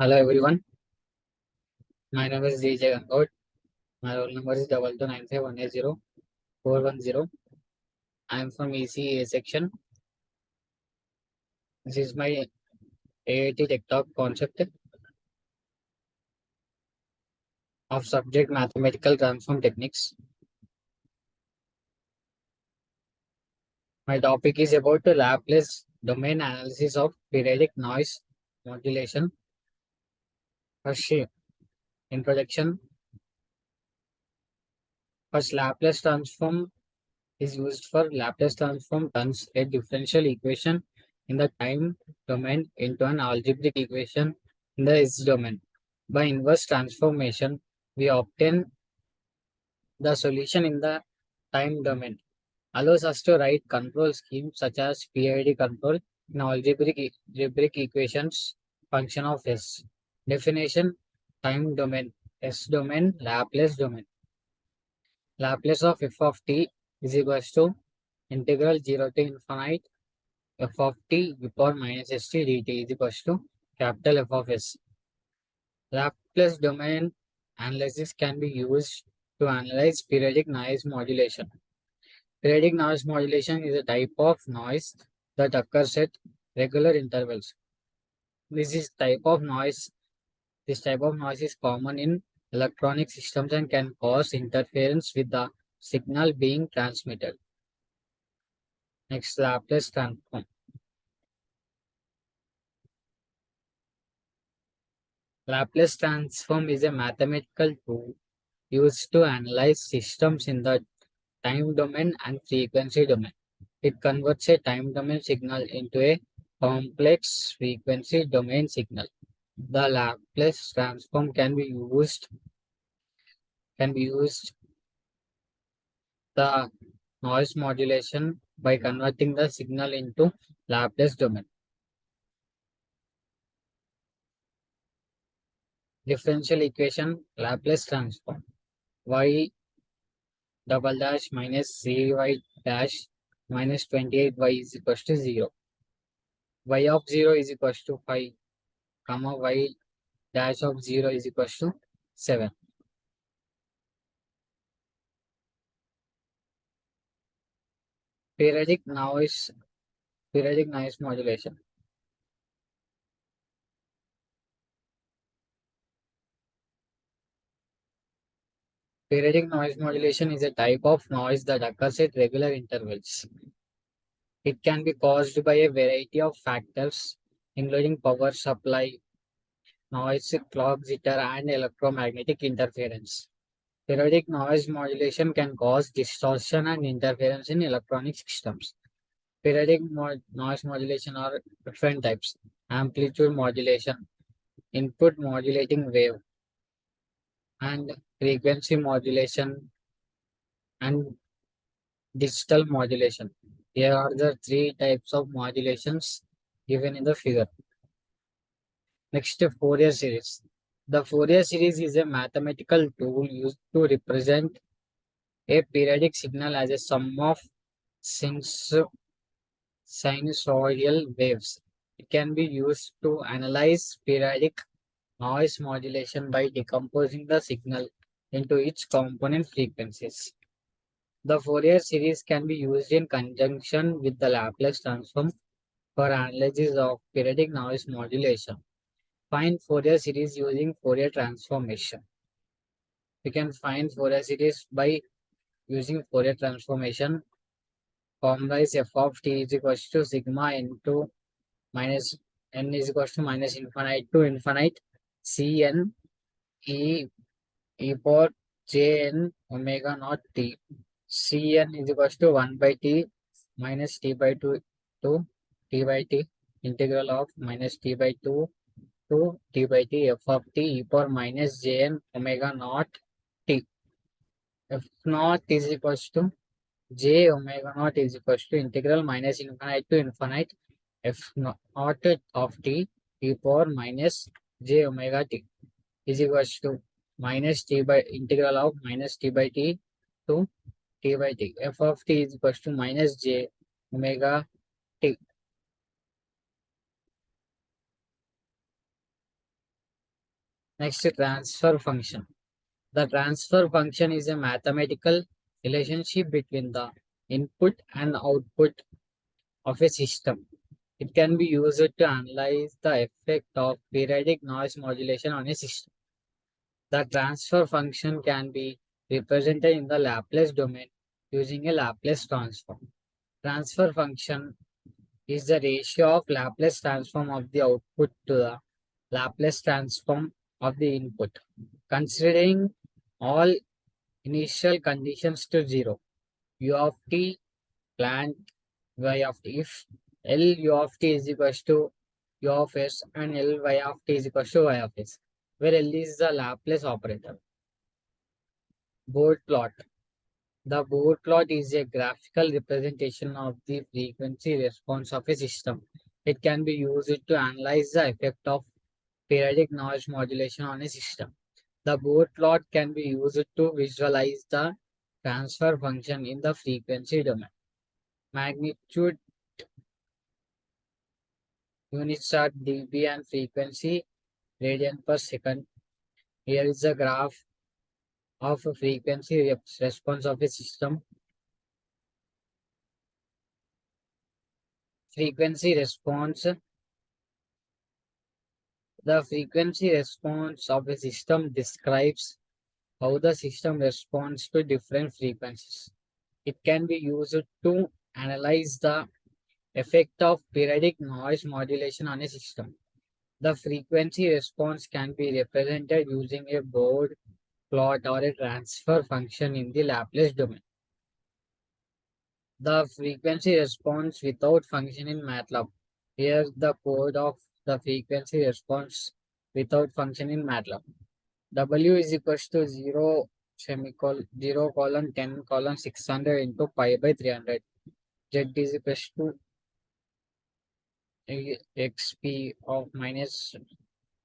Hello everyone, my name is DJ Gangod. My roll number is 2295180410. I am from ECA section. This is my AIT Tech Talk concept of subject mathematical transform techniques. My topic is about the Laplace domain analysis of periodic noise modulation. First, introduction. First, Laplace transform is used for Laplace transform turns a differential equation in the time domain into an algebraic equation in the S domain. By inverse transformation, we obtain the solution in the time domain. Allows us to write control schemes such as PID control in algebraic equations function of S. Definition: time domain, S domain, Laplace domain. Laplace of f of t is equals to integral 0 to infinite f of t e power minus st dt is equals to capital F of S. Laplace domain analysis can be used to analyze periodic noise modulation. Periodic noise modulation is a type of noise that occurs at regular intervals. This is type of noise. This type of noise is common in electronic systems and can cause interference with the signal being transmitted. Next, Laplace transform. Laplace transform is a mathematical tool used to analyze systems in the time domain and frequency domain. It converts a time domain signal into a complex frequency domain signal. The Laplace transform can be used the noise modulation by converting the signal into Laplace domain. Differential equation Laplace transform y double dash minus cy dash minus 28y is equals to 0. Y of 0 is equals to 5, comma y dash of 0 is equals to 7. Periodic noise, periodic noise modulation. Periodic noise modulation is a type of noise that occurs at regular intervals. It can be caused by a variety of factors, including power supply, noise, clock jitter, and electromagnetic interference. Periodic noise modulation can cause distortion and interference in electronic systems. Periodic noise modulation are different types: amplitude modulation, input modulating wave, and frequency modulation and digital modulation. Here are the three types of modulations given in the figure. Next, Fourier series. The Fourier series is a mathematical tool used to represent a periodic signal as a sum of sinusoidal waves. It can be used to analyze periodic noise modulation by decomposing the signal into its component frequencies. The Fourier series can be used in conjunction with the Laplace transform for analysis of periodic noise modulation. Find Fourier series using Fourier transformation. We can find Fourier series by using Fourier transformation. Formula is f of t is equals to sigma into minus n is equals to minus infinite to infinite cn e power jn omega naught t. Cn is equals to 1 by t minus t by 2 to t by t integral of minus t by 2 to t by t f of t e power minus jn omega naught t. F naught is equals to j omega naught is equals to integral minus infinite to infinite f naught of t e power minus j omega t is equals to minus t by integral of minus t by t to t by t. F of t is equals to minus j omega t. Next, transfer function. The transfer function is a mathematical relationship between the input and output of a system. It can be used to analyze the effect of periodic noise modulation on a system. The transfer function can be represented in the Laplace domain using a Laplace transform. Transfer function is the ratio of Laplace transform of the output to the Laplace transform of the input, considering all initial conditions to zero. U of t plant y of t. If L u of t is equals to u of s and L y of t is equals to y of s, where L is the Laplace operator. Board plot. The board plot is a graphical representation of the frequency response of a system. It can be used to analyze the effect of periodic noise modulation on a system. The board plot can be used to visualize the transfer function in the frequency domain. Magnitude units are dB and frequency radian per second. Here is a graph of a frequency response of a system. Frequency response. The frequency response of a system describes how the system responds to different frequencies. It can be used to analyze the effect of periodic noise modulation on a system. The frequency response can be represented using a board plot or a transfer function in the Laplace domain. The frequency response without function in MATLAB. Here's the code of the frequency response without function in MATLAB. W is equals to 0 colon 10 colon 600 into pi by 300. Z is equals to xp of minus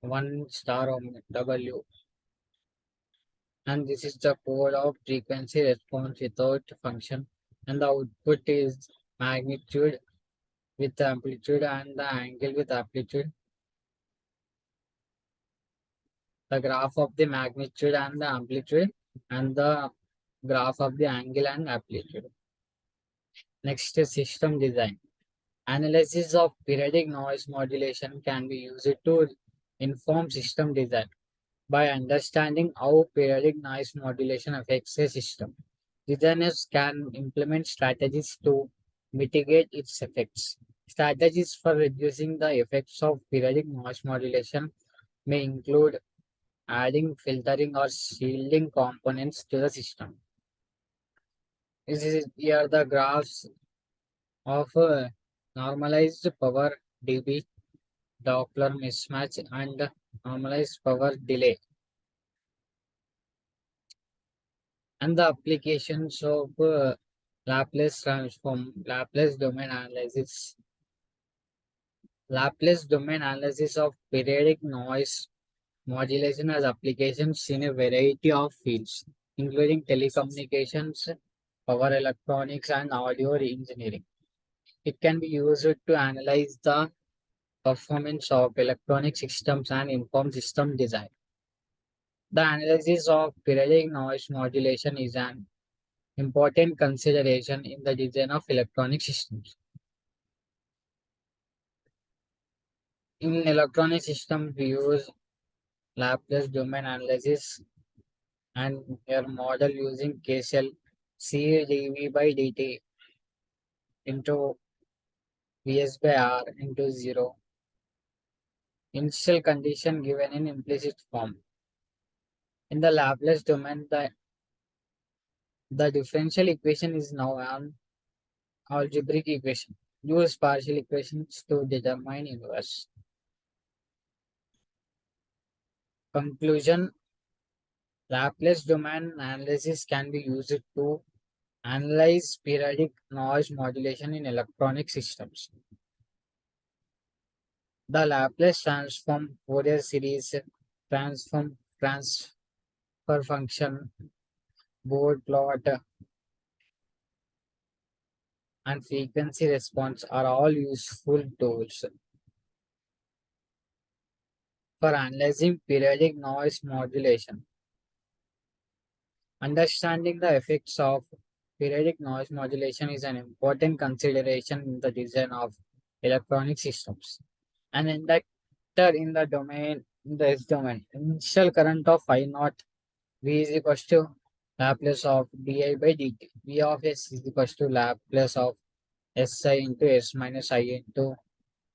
1 star of W. And this is the code of frequency response without function. And the output is magnitude with amplitude and the angle with amplitude. The graph of the magnitude and the amplitude and the graph of the angle and amplitude. Next is system design. Analysis of periodic noise modulation can be used to inform system design by understanding how periodic noise modulation affects a system. Designers can implement strategies to mitigate its effects. Strategies for reducing the effects of periodic noise modulation may include adding filtering or shielding components to the system. This is here the graphs of normalized power dB, Doppler mismatch, and normalized power delay, and the applications of Laplace transform, Laplace domain analysis. Laplace domain analysis of periodic noise modulation has applications in a variety of fields, including telecommunications, power electronics, and audio engineering. It can be used to analyze the performance of electronic systems and inform system design. The analysis of periodic noise modulation is an important consideration in the design of electronic systems. In electronic systems, we use Laplace domain analysis and your model using KCL C dV by dt into Vs by R into 0. Initial condition given in implicit form. In the Laplace domain, the differential equation is now an algebraic equation. Use partial equations to determine inverse. Conclusion. Laplace domain analysis can be used to analyze periodic noise modulation in electronic systems. The Laplace transform, Fourier series, transfer function, board plot, and frequency response are all useful tools For analyzing periodic noise modulation, understanding the effects of periodic noise modulation is an important consideration in the design of electronic systems. An inductor in the domain in the S domain. Initial current of I naught V is equals to Laplace of di by dt. V of S is equals to Laplace of Si into S minus I into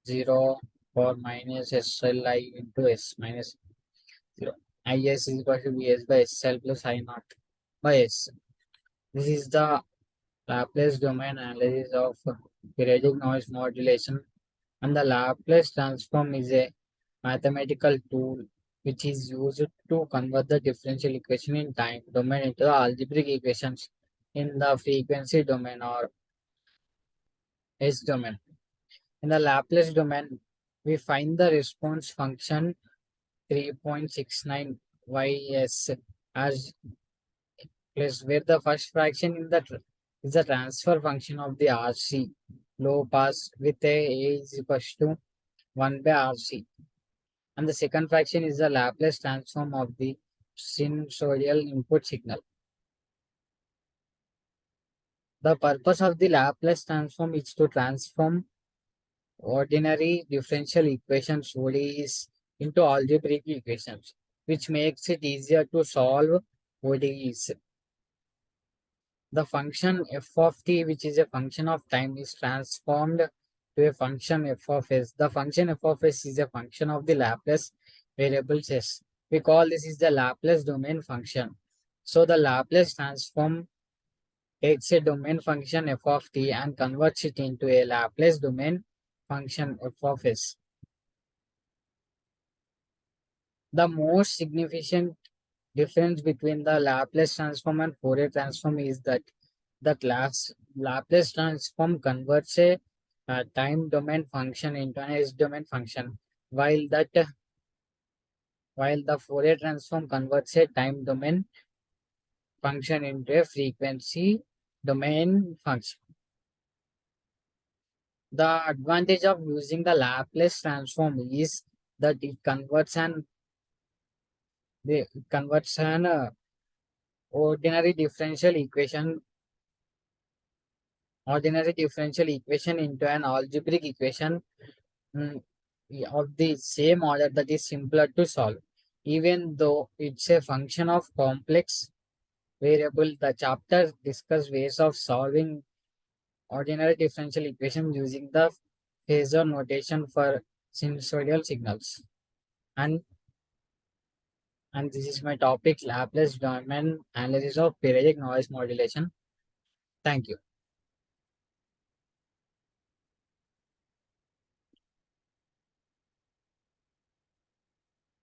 0 or minus SLI into S minus 0. Is equal to Vs by SL plus I naught by S. This is the Laplace domain analysis of periodic noise modulation, and the Laplace transform is a mathematical tool which is used to convert the differential equation in time domain into the algebraic equations in the frequency domain or S domain. In the Laplace domain, we find the response function 3.69 ys as place where the first fraction in the is the transfer function of the RC low pass with a is equals to 1 by RC, and the second fraction is the Laplace transform of the sinusoidal input signal. The purpose of the Laplace transform is to transform ordinary differential equations ODEs into algebraic equations, which makes it easier to solve ODEs. The function f of t, which is a function of time, is transformed to a function f of s. The function f of s is a function of the Laplace variables s. We call this is the Laplace domain function. So the Laplace transform takes a domain function f of t and converts it into a Laplace domain function f of s. The most significant difference between the Laplace transform and Fourier transform is that Laplace transform converts a time domain function into an S domain function, while the Fourier transform converts a time domain function into a frequency domain function. The advantage of using the Laplace transform is that it converts an ordinary differential equation into an algebraic equation, mm, of the same order that is simpler to solve. Even though it's a function of complex variable, the chapter discuss ways of solving ordinary differential equation using the phasor notation for sinusoidal signals. And and this is my topic, Laplace domain analysis of periodic noise modulation. Thank you.